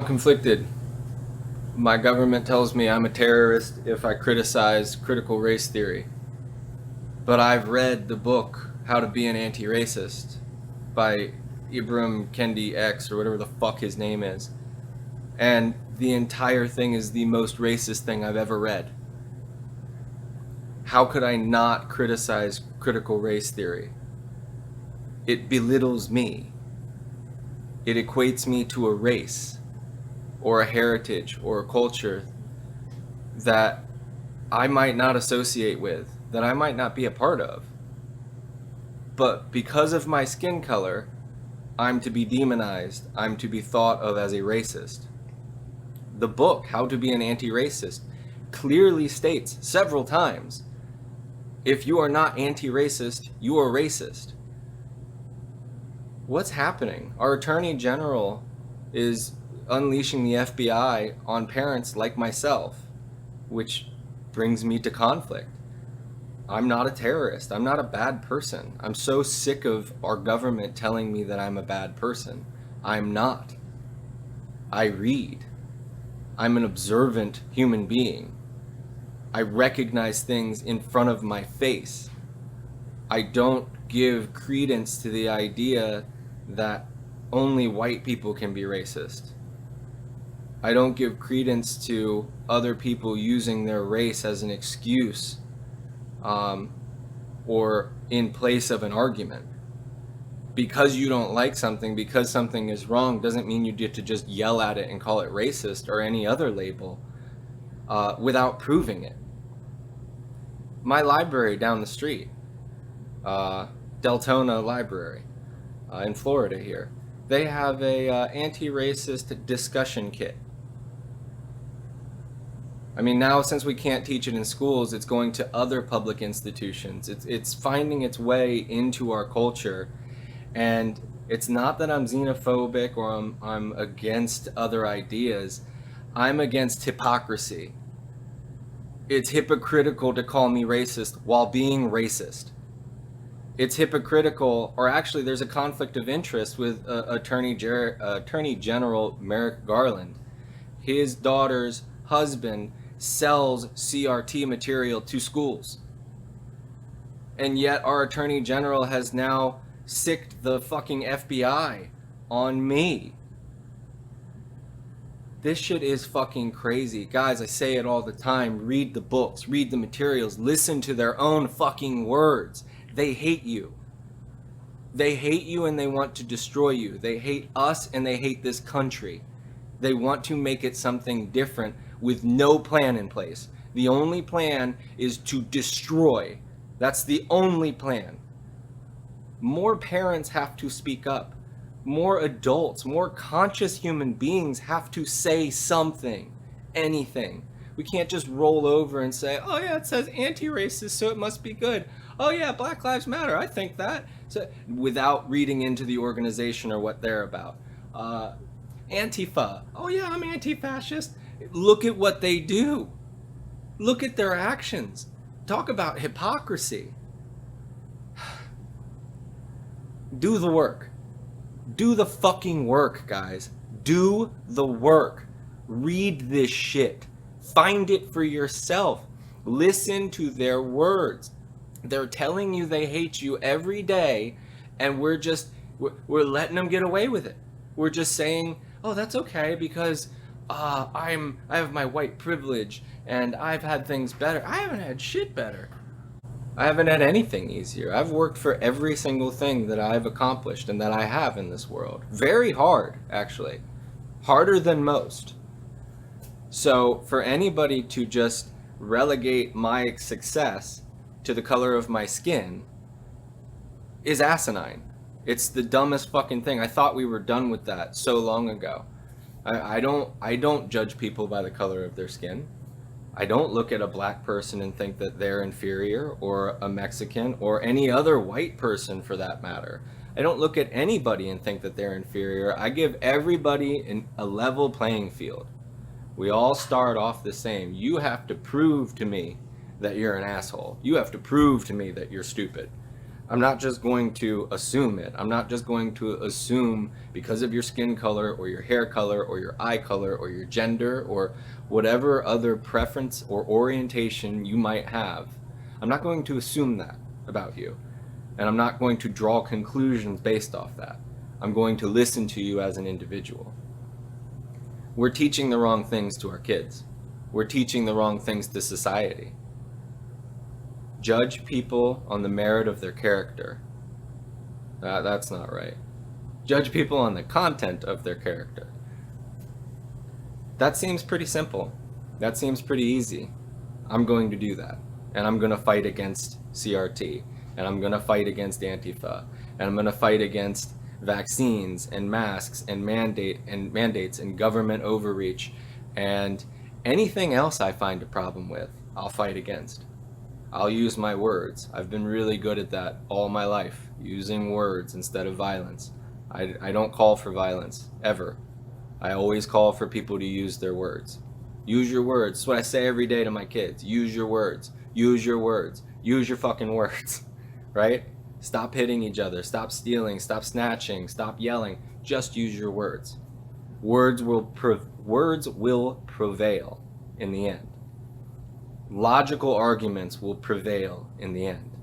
Conflicted. My government tells me I'm a terrorist if I criticize critical race theory. But I've read the book How to Be an Anti-Racist by Ibram Kendi X or whatever the fuck his name is. And the entire thing is the most racist thing I've ever read. How could I not criticize critical race theory? It belittles me. It equates me to a race or a heritage or a culture that I might not associate with, that I might not be a part of. But because of my skin color, I'm to be demonized. I'm to be thought of as a racist. The book, How to Be an Anti-Racist, clearly states several times, if you are not anti-racist, you are racist. What's happening? Our Attorney General is unleashing the FBI on parents like myself, which brings me to conflict. I'm not a terrorist. I'm not a bad person. I'm so sick of our government telling me that I'm a bad person. I'm not. I read. I'm an observant human being. I recognize things in front of my face. I don't give credence to the idea that only white people can be racist. I don't give credence to other people using their race as an excuse or in place of an argument. Because you don't like something, because something is wrong, doesn't mean you get to just yell at it and call it racist or any other label without proving it. My library down the street, Deltona Library in Florida here, they have a anti-racist discussion kit. I mean, now since we can't teach it in schools, it's going to other public institutions. It's finding its way into our culture. And it's not that I'm xenophobic or I'm against other ideas. I'm against hypocrisy. It's hypocritical to call me racist while being racist. It's hypocritical, or actually there's a conflict of interest with Attorney General Merrick Garland. His daughter's husband sells CRT material to schools. And yet our Attorney General has now sicked the fucking FBI on me. This shit is fucking crazy. Guys, I say it all the time. Read the books, read the materials, listen to their own fucking words. They hate you. They hate you and they want to destroy you. They hate us and they hate this country. They want to make it something different with no plan in place. The only plan is to destroy. That's the only plan. More parents have to speak up. More adults, more conscious human beings have to say something, anything. We can't just roll over and say, oh yeah, it says anti-racist, so it must be good. Oh yeah, Black Lives Matter, I think that. So, without reading into the organization or what they're about. Antifa, oh yeah, I'm anti-fascist. Look at what they do. Look at their actions. Talk about hypocrisy. Do the work. Do the fucking work, guys. Do the work. Read this shit. Find it for yourself. Listen to their words. They're telling you they hate you every day, and we're letting them get away with it. We're just saying, oh, that's okay because I have my white privilege and I've had things better. I haven't had shit better. I haven't had anything easier. I've worked for every single thing that I've accomplished and that I have in this world. Very hard, actually. Harder than most. So for anybody to just relegate my success to the color of my skin is asinine. It's the dumbest fucking thing. I thought we were done with that so long ago. I don't judge people by the color of their skin. I don't look at a black person and think that they're inferior, or a Mexican, or any other white person for that matter. I don't look at anybody and think that they're inferior. I give everybody a level playing field. We all start off the same. You have to prove to me that you're an asshole. You have to prove to me that you're stupid. I'm not just going to assume it. I'm not just going to assume because of your skin color or your hair color or your eye color or your gender or whatever other preference or orientation you might have. I'm not going to assume that about you. And I'm not going to draw conclusions based off that. I'm going to listen to you as an individual. We're teaching the wrong things to our kids. We're teaching the wrong things to society. Judge people on the merit of their character. That's not right. Judge people on the content of their character. That seems pretty simple. That seems pretty easy. I'm going to do that. And I'm going to fight against CRT. And I'm going to fight against Antifa. And I'm going to fight against vaccines and masks and mandates and government overreach and anything else I find a problem with, I'll fight against. I'll use my words. I've been really good at that all my life, using words instead of violence. I don't call for violence, ever. I always call for people to use their words. Use your words. That's what I say every day to my kids. Use your words. Use your words. Use your fucking words. Right? Stop hitting each other. Stop stealing. Stop snatching. Stop yelling. Just use your words. Words will prevail in the end. Logical arguments will prevail in the end.